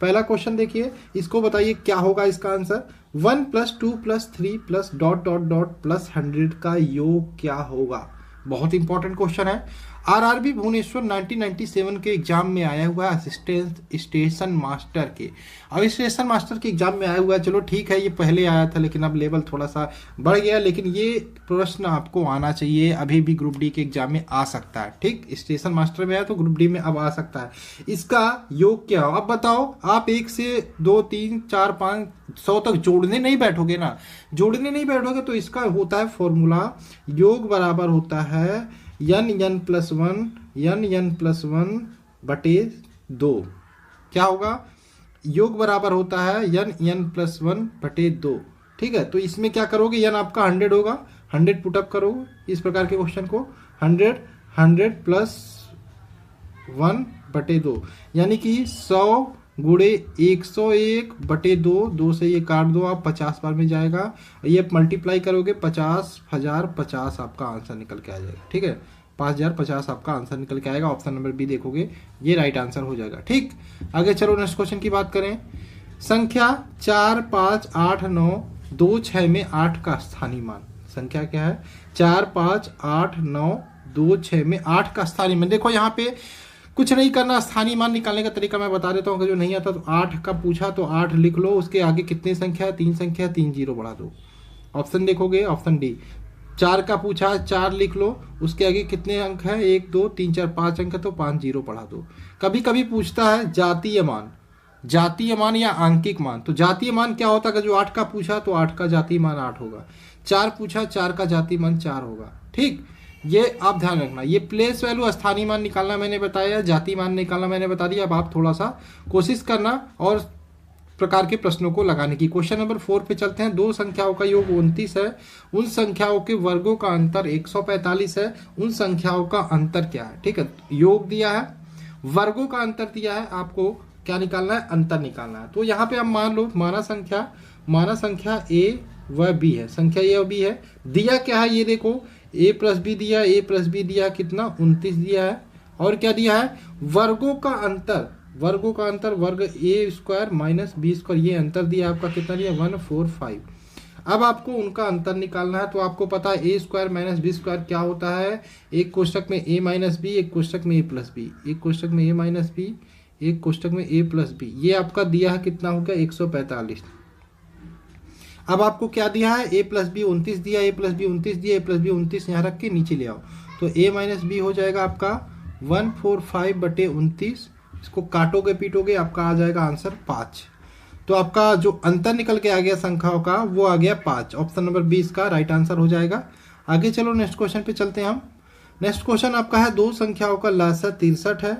पहला क्वेश्चन देखिए, इसको बताइए क्या होगा इसका आंसर। 1 + 2 + 3 + ... प्लस 100 का योग क्या होगा। बहुत इंपॉर्टेंट क्वेश्चन है। आरआरबी भुवनेश्वर 1997 के एग्जाम में आया हुआ है, असिस्टेंट स्टेशन मास्टर के। अब स्टेशन मास्टर के एग्जाम में आया हुआ है, चलो ठीक है, ये पहले आया था लेकिन अब लेवल थोड़ा सा बढ़ गया, लेकिन ये प्रश्न आपको आना चाहिए, अभी भी ग्रुप डी के एग्जाम में आ सकता है। ठीक, स्टेशन मास्टर में आया तो ग्रुप डी में अब आ सकता है। इसका योग क्या हो, अब बताओ। आप 1 से 2 3 4 5 100 तक जोड़ने नहीं बैठोगे ना, जोड़ने नहीं बैठोगे तो इसका होता है फॉर्मूला, योग बराबर होता है n+1 बटे 2। क्या होगा, योग बराबर होता है n+1 बटे 2। ठीक है, तो इसमें क्या करोगे, n आपका 100 होगा, 100 पुटअप करोगे इस प्रकार के क्वेश्चन को, 100 +1 बटे 2, यानी कि 100 गुणे 101 बटे 2, 2 से ये काट दो आप, 50 बार में जाएगा, ये मल्टीप्लाई करोगे 50,050 आपका आंसर निकल के आ जाएगा। ठीक है, 5050 आपका आंसर निकल के आएगा। ऑप्शन नंबर बी देखोगे, ये राइट आंसर हो जाएगा। ठीक, आगे चलो नेक्स्ट क्वेश्चन की बात करें। संख्या 4 5 8 9 2 6 में 8 का स्थानीय मान। संख्या क्या है, 4 5 8 9 2 6 में 8 का स्थानीय मान। देखो यहाँ पे कुछ नहीं करना, स्थानीय मान निकालने का तरीका मैं बता देता हूँ, जो नहीं आता तो 8 का पूछा तो 8 लिख लो, उसके आगे कितनी संख्या है, 3 संख्या, 3 जीरो बढ़ा दो। ऑप्शन देखोगे, ऑप्शन डी। 4 का पूछा, 4 लिख लो, उसके आगे कितने अंक है, 1 2 3 4 5 अंक है तो 5 जीरो बढ़ा दो। कभी कभी पूछता है जातीय मान, जातीय मान या आंकिक मान। तो जातीय मान क्या होता है, जो 8 का पूछा तो 8 का जातीय मान 8 होगा, 4 पूछा 4 का जातीय मान 4 होगा। ठीक, ये आप ध्यान रखना। ये प्लेस वैल्यू स्थानीय मान निकालना मैंने बताया, जातीय मान निकालना मैंने बता दिया। अब आप थोड़ा सा कोशिश करना और प्रकार के प्रश्नों को लगाने की। क्वेश्चन नंबर 4 पे चलते हैं। दो संख्याओं का योग 29 है, उन संख्याओं के वर्गों का अंतर 145 है, उन संख्याओं का अंतर क्या है। ठीक है, योग दिया है, वर्गों का अंतर दिया है, आपको क्या निकालना है, अंतर निकालना है। तो यहाँ पे आप मान लो माना संख्या ए व बी है, संख्या ए और बी है। दिया क्या है, ये देखो a + b दिया, a + b दिया कितना 29 दिया है, और क्या दिया है, वर्गों का अंतर, वर्ग a² - b², ये अंतर दिया आपका कितना दिया 145। अब आपको उनका अंतर निकालना है। तो आपको पता है a² - b² क्या होता है, एक कोष्टक में a - b, एक कोष्टक में a + b, एक कोष्टक में a - b, एक कोष्टक में a + b। ये आपका दिया है कितना हो गया 145। अब आपको क्या दिया है, a + b 29 दिया, a + b 29 दिया, a + b 29 यहाँ रख के नीचे ले आओ, तो a - b हो जाएगा आपका 145 बटे 29। इसको काटोगे पीटोगे आपका आ जाएगा आंसर 5। तो आपका जो अंतर निकल के आ गया संख्याओं का वो आ गया 5। ऑप्शन नंबर 20 का राइट आंसर हो जाएगा। आगे चलो नेक्स्ट क्वेश्चन पे चलते हैं हम। नेक्स्ट क्वेश्चन आपका है, दो संख्याओं का लसाअ 63 है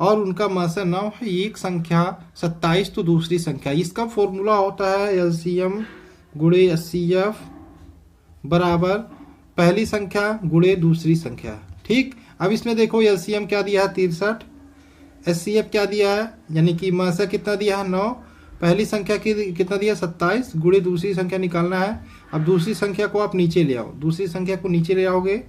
और उनका मासा 9 है, एक संख्या 27 तो दूसरी संख्या। इसका फॉर्मूला होता है LCM गुणे HCF बराबर पहली संख्या गुणे दूसरी संख्या। ठीक, अब इसमें देखो LCM क्या दिया है 63, HCF क्या दिया है, यानी कि मासा कितना दिया है 9, पहली संख्या की कितना दिया 27 गुणे दूसरी संख्या निकालना है। अब दूसरी संख्या को आप नीचे ले आओ, दूसरी संख्या को नीचे ले आओगे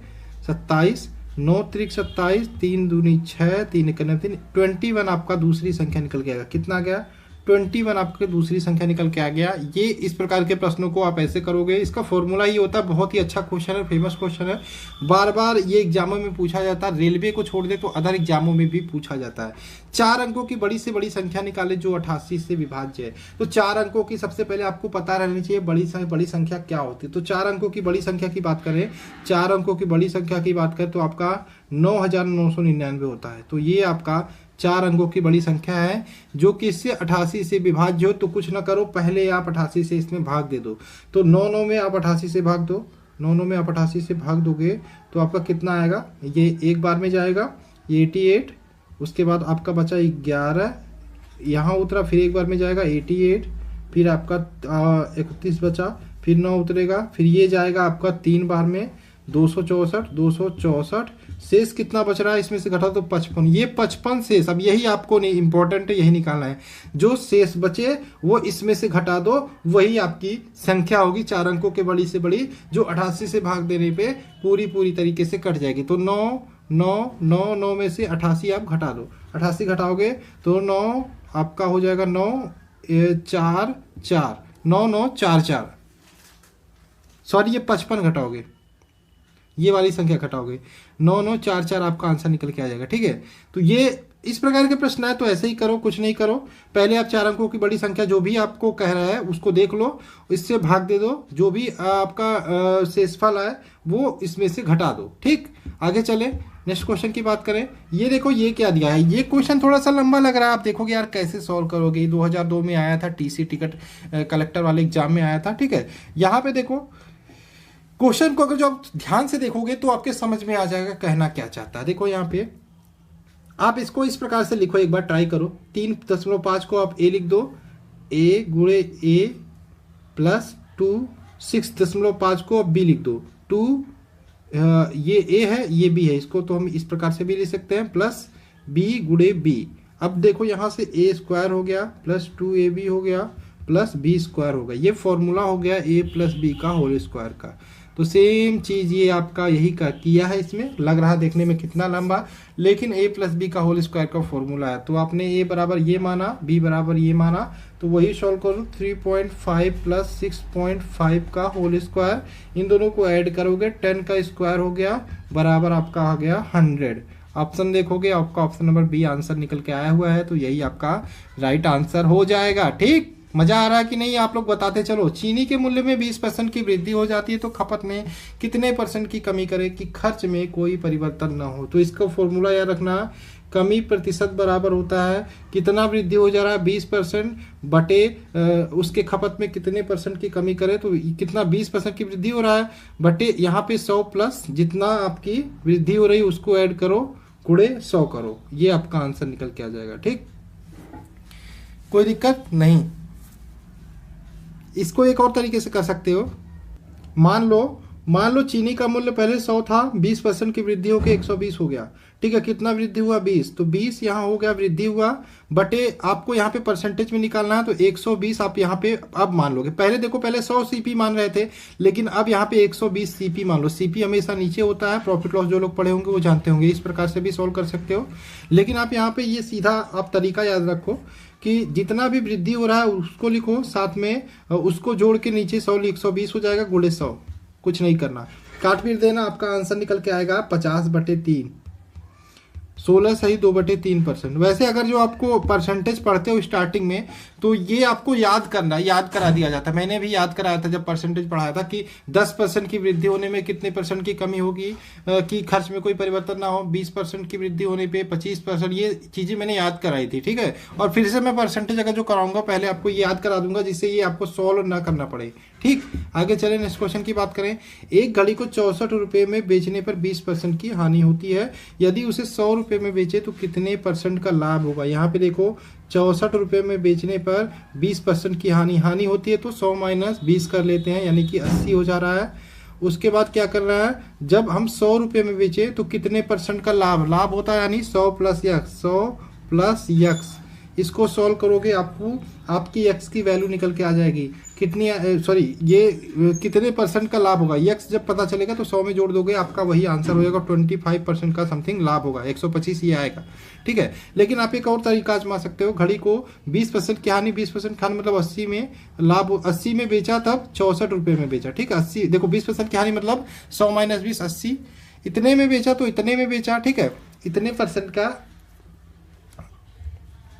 27, 9 त्रिक 27, 3 दूनी 6, 3 एक 3, 21 आपका दूसरी संख्या निकल के आएगा। कितना आ गया 21 आपके दूसरी संख्या निकल के आ गया। ये इस प्रकार के प्रश्नों को आप ऐसे करोगे। इसका फॉर्मूला ही होता है, बहुत ही अच्छा क्वेश्चन है, फेमस क्वेश्चन है, बार बार ये एग्जामों में पूछा जाता है। रेलवे को छोड़ दे तो अदर एग्जामों में भी पूछा जाता है। 4 अंकों की बड़ी से बड़ी संख्या निकाले जो 88 से विभाज्य है। तो 4 अंकों की सबसे पहले आपको पता रहनी चाहिए बड़ी संख्या क्या होती है। तो 4 अंकों की बड़ी संख्या की बात करें, 4 अंकों की बड़ी संख्या की बात करें तो आपका 9999 होता है। तो ये आपका 4 अंकों की बड़ी संख्या है जो कि इससे 88 से विभाज्य हो। तो कुछ ना करो, पहले आप 88 से इसमें भाग दे दो। तो 9 में आप 88 से भाग दो, 9 में आप 88 से भाग दोगे तो आपका कितना आएगा, ये एक बार में जाएगा, ये 88, उसके बाद आपका बचा 11, यहाँ उतरा, फिर एक बार में जाएगा 88, फिर आपका 31 बचा, फिर 9 उतरेगा, फिर ये जाएगा आपका 3 बार में 264, शेष कितना बच रहा है इसमें से घटा तो 55, ये 55 शेष। अब यही आपको नहीं इंपॉर्टेंट है, यही निकालना है। जो शेष बचे वो इसमें से घटा दो, वही आपकी संख्या होगी 4 अंकों के बड़ी से बड़ी, जो 88 से भाग देने पे पूरी तरीके से कट जाएगी। तो 9 9 9 9 में से 88 आप घटा दो, 88 घटाओगे तो 9 आपका हो जाएगा 9 4 4 9 9 4 4, सॉरी ये 55 घटाओगे, ये वाली संख्या घटाओगे, 9 9 4 4 आपका आंसर निकल के आ जाएगा। ठीक है, तो ये इस प्रकार के प्रश्न है तो ऐसे ही करो, कुछ नहीं करो। पहले आप 4 अंकों की बड़ी संख्या जो भी आपको कह रहा है उसको देख लो, इससे भाग दे दो, जो भी आपका शेषफल है वो इसमें से घटा दो। ठीक, आगे चले नेक्स्ट क्वेश्चन की बात करें। ये देखो ये क्या दिया है, ये क्वेश्चन थोड़ा सा लंबा लग रहा है, आप देखोगे यार कैसे सॉल्व करोगे। 2002 में आया था, टीसी टिकट कलेक्टर वाले एग्जाम में आया था। ठीक है, यहाँ पे देखो क्वेश्चन को अगर जो आप ध्यान से देखोगे तो आपके समझ में आ जाएगा कहना क्या चाहता है। देखो यहाँ पे आप इसको इस प्रकार से लिखो, एक बार ट्राई करो। 3.5 को आप ए लिख दो, ए गुणे ए प्लस 2, 6.5 को आप बी लिख दो, 2 ये ए है ये बी है, इसको तो हम इस प्रकार से भी लिख सकते हैं, प्लस बी गुणे बी। अब देखो यहाँ से ए स्क्वायर हो गया प्लस 2ab हो गया प्लस बी स्क्वायर हो गया, ये फॉर्मूला हो गया ए प्लस बी का होल स्क्वायर का। तो सेम चीज़ ये आपका यही का किया है, इसमें लग रहा देखने में कितना लंबा, लेकिन a प्लस बी का होल स्क्वायर का फॉर्मूला है। तो आपने a बराबर ये माना, b बराबर ये माना, तो वही सॉल्व करो। 3.5 प्लस 6.5 का होल स्क्वायर, इन दोनों को ऐड करोगे 10 का स्क्वायर हो गया बराबर आपका आ गया 100। ऑप्शन देखोगे आपका ऑप्शन नंबर बी आंसर निकल के आया हुआ है, तो यही आपका राइट आंसर हो जाएगा। ठीक, मजा आ रहा है कि नहीं आप लोग बताते चलो। चीनी के मूल्य में 20% की वृद्धि हो जाती है तो खपत में कितने % की कमी करे कि खर्च में कोई परिवर्तन ना हो। तो इसका फॉर्मूला याद रखना, कमी प्रतिशत बराबर होता है कितना वृद्धि हो जा रहा है 20% बटे उसके खपत में कितने % की कमी करे, तो कितना 20% की वृद्धि हो रहा है बटे यहाँ पे 100 प्लस जितना आपकी वृद्धि हो रही है उसको ऐड करो गुणे 100 करो, ये आपका आंसर निकल के आ जाएगा। ठीक, कोई दिक्कत नहीं। इसको एक और तरीके से कर सकते हो, मान लो चीनी का मूल्य पहले 100 था, 20% की वृद्धि होकर 120 हो गया। ठीक है, कितना वृद्धि हुआ 20, तो 20 यहाँ हो गया वृद्धि हुआ बटे आपको यहाँ पे परसेंटेज में निकालना है, तो 120 आप यहाँ पे अब मान लोगे। पहले देखो पहले 100 सीपी मान रहे थे, लेकिन अब यहाँ पे 120 सीपी मान लो। सीपी हमेशा नीचे होता है, प्रॉफिट लॉस जो लोग पढ़े होंगे वो जानते होंगे, इस प्रकार से भी सॉल्व कर सकते हो। लेकिन आप यहाँ पे ये सीधा आप तरीका याद रखो कि जितना भी वृद्धि हो रहा है उसको लिखो, साथ में उसको जोड़ के नीचे 100 120 हो जाएगा गुणे 100, कुछ नहीं करना, काट पीट देना, आपका आंसर निकल के आएगा 50/3, 16 सही 2/3%। वैसे अगर जो आपको परसेंटेज पढ़ते हो स्टार्टिंग में तो ये आपको याद करा दिया जाता है। मैंने भी याद कराया था जब परसेंटेज पढ़ाया था कि 10% की वृद्धि होने में कितने % की कमी होगी कि खर्च में कोई परिवर्तन ना हो, 20% की वृद्धि होने पे 25%, ये चीज़ें मैंने याद कराई थी। ठीक है, और फिर से मैं परसेंटेज अगर जो कराऊंगा पहले आपको ये याद करा दूंगा जिससे ये आपको सॉल्व ना करना पड़े। ठीक, आगे चले नेक्स्ट क्वेश्चन की बात करें। एक घड़ी को 64 रुपये में बेचने पर 20% की हानि होती है, यदि उसे 100 रुपये में बेचे तो कितने % का लाभ होगा। यहाँ पे देखो 64 रुपये में बेचने पर 20% की हानि होती है, तो 100 - 20 कर लेते हैं, यानी कि 80 हो जा रहा है। उसके बाद क्या कर रहा है, जब हम 100 रुपये में बेचे तो कितने % का लाभ होता है, यानी 100 + x, 100 + x। इसको सॉल्व करोगे आपको आपकी x की वैल्यू निकल के आ जाएगी कितनी, सॉरी ये कितने % का लाभ होगा। x जब पता चलेगा तो 100 में जोड़ दोगे, आपका वही आंसर हो जाएगा, 25% का समथिंग लाभ होगा, 125 ये आएगा। ठीक है, लेकिन आप एक और तरीका आजमा सकते हो, घड़ी को 20% की हानि 20% की हानि मतलब 80 में लाभ, 80 में बेचा तब 64 रुपये में बेचा। ठीक है, 80 देखो 20% की हानि मतलब 100 - 20 80, इतने में बेचा तो इतने में बेचा। ठीक है, इतने % का,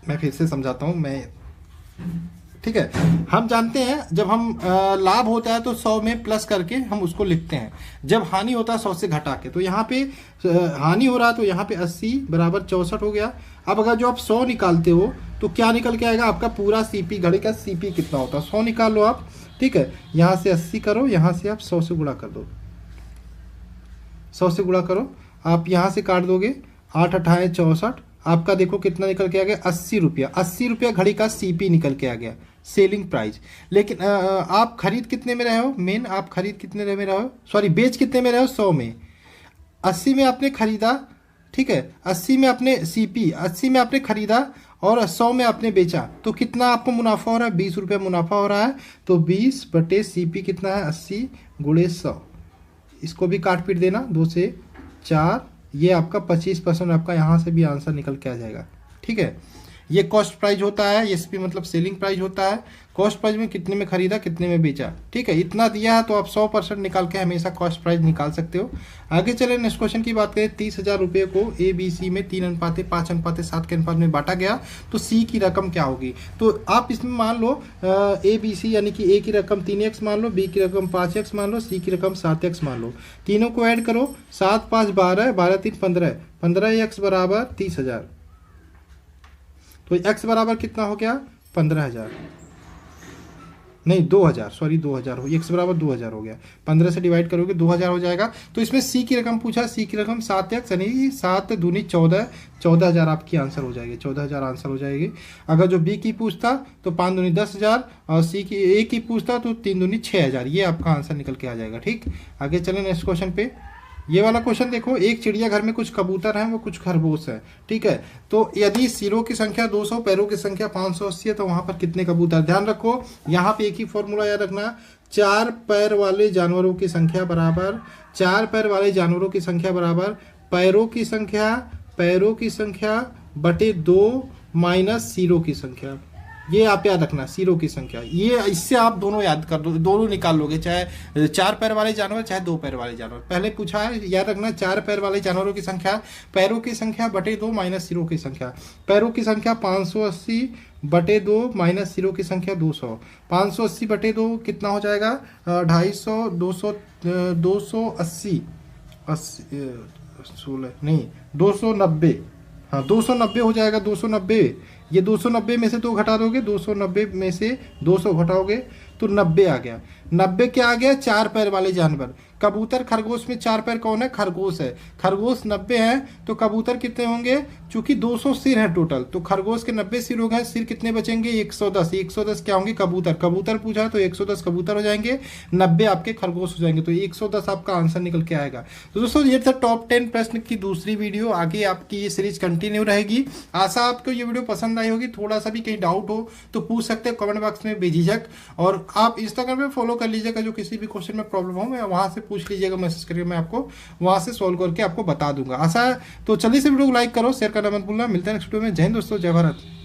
मैं फिर से समझाता हूँ मैं। ठीक है, हम जानते हैं जब हम लाभ होता है तो 100 में प्लस करके हम उसको लिखते हैं, जब हानि होता है 100 से घटा के। तो यहाँ पे हानि हो रहा है तो यहाँ पे 80 बराबर 64 हो गया। अब अगर जो आप 100 निकालते हो तो क्या निकल के आएगा, आपका पूरा सीपी, घड़ी का सीपी कितना होता है 100 निकाल लो आप। ठीक है, यहाँ से 80 करो, यहाँ से आप 100 से गुणा कर दो, 100 से गुणा करो, आप यहाँ से काट दोगे, 8 × 8 = 64, आपका देखो कितना निकल के आ गया 80 रुपया। 80 रुपया घड़ी का सीपी निकल के आ गया, सेलिंग प्राइस। लेकिन आप खरीद कितने में रहे हो, मेन आप खरीद कितने में रहे हो, सॉरी बेच कितने में रहे हो, 100 में। 80 में आपने खरीदा, ठीक है, 80 में आपने सीपी, 80 में आपने खरीदा और 100 में आपने बेचा, तो कितना आपको मुनाफा हो रहा है, 20 रुपये मुनाफा हो रहा है। तो 20/CP कितना है, 80 × 100। इसको भी काट पीट देना, 2 से 4 ये आपका 25% आपका यहाँ से भी आंसर निकल के आ जाएगा। ठीक है, ये कॉस्ट प्राइस होता है, एसपी मतलब सेलिंग प्राइस होता है। कॉस्ट प्राइस में कितने में खरीदा, कितने में बेचा। ठीक है, इतना दिया है तो आप 100% निकाल के हमेशा कॉस्ट प्राइस निकाल सकते हो। आगे चले नेक्स्ट क्वेश्चन की बात करें। 30,000 रुपये को ए बी सी में 3:5:7 के अनुपात में बांटा गया, तो सी की रकम क्या होगी। तो आप इसमें मान लो ए बी सी यानी कि ए की रकम 3x मान लो, बी की रकम 5x मान लो, सी की रकम 7x मान लो। तीनों को ऐड करो, 7 5 12, 12 3 15, 15x बराबर 30,000। तो x बराबर कितना हो गया, 15,000 नहीं 2,000, सॉरी 2,000 हो, x बराबर 2,000 हो गया। 15 से डिवाइड करोगे 2,000 हो जाएगा। तो इसमें c की रकम पूछा, c की रकम 7x यानी 7 दूनी 14, 14,000 आपकी आंसर हो जाएगी, 14,000 आंसर हो जाएगी। अगर जो b की पूछता तो 5 दूनी 10,000 और c की a की पूछता तो 3 दूनी 6,000, ये आपका आंसर निकल के आ जाएगा। ठीक, आगे चले नेक्स्ट क्वेश्चन पे। ये वाला क्वेश्चन देखो, एक चिड़ियाघर में कुछ कबूतर हैं, वो कुछ खरगोश है। ठीक है, तो यदि सिरों की संख्या 200, पैरों की संख्या 580 है, तो वहां पर कितने कबूतर। ध्यान रखो यहाँ पे एक ही फॉर्मूला याद रखना, 4 पैर वाले जानवरों की संख्या बराबर, 4 पैर वाले जानवरों की संख्या बराबर पैरों की संख्या बटे 2 माइनस सिरों की संख्या। ये आप याद रखना, सिरों की संख्या। ये इससे आप दोनों याद कर दो, दोनों निकाल लोगे, चाहे 4 पैर वाले जानवर चाहे 2 पैर वाले जानवर। पहले पूछा है, याद रखना 4 पैर वाले जानवरों की संख्या, पैरों की संख्या बटे 2 माइनस सिरों की संख्या। पैरों की संख्या 580 बटे 2 माइनस सिरों की संख्या 200। 580 बटे 2 कितना हो जाएगा, 250, 200, 280, 16 नहीं 290, हाँ 290 हो जाएगा। 290, ये 290 में से 2 घटा दोगे, 290 में से 200 घटाओगे तो 90 आ गया। 90 क्या आ गया, 4 पैर वाले जानवर। कबूतर खरगोश में 4 पैर कौन है, खरगोश है। खरगोश 90 है तो कबूतर कितने होंगे, चूंकि 200 सिर है टोटल, तो खरगोश के 90 सिर हो गए, सिर कितने बचेंगे, 110। 110 क्या होंगे, कबूतर। कबूतर पूछा तो 110 कबूतर हो जाएंगे, 90 आपके खरगोश हो जाएंगे, तो 110 आपका आंसर निकल के आएगा। तो दोस्तों ये था टॉप 10 प्रश्न की दूसरी वीडियो। आगे आपकी ये सीरीज कंटिन्यू रहेगी। आशा आपको ये वीडियो पसंद आई होगी। थोड़ा सा भी कहीं डाउट हो तो पूछ सकते हैं कमेंट बॉक्स में बेझिझक, और आप इंस्टाग्राम पे फॉलो कर लीजिएगा। जो किसी भी क्वेश्चन में प्रॉब्लम हो मैं वहां से पूछ लीजिएगा, मैसेज करके मैं आपको वहां से सॉल्व करके आपको बता दूंगा। आशा है तो चलिए इस वीडियो को लाइक करो, शेयर करना मत भूलना। मिलते हैं नेक्स्ट वीडियो में। जय हिंद दोस्तों, जय भारत।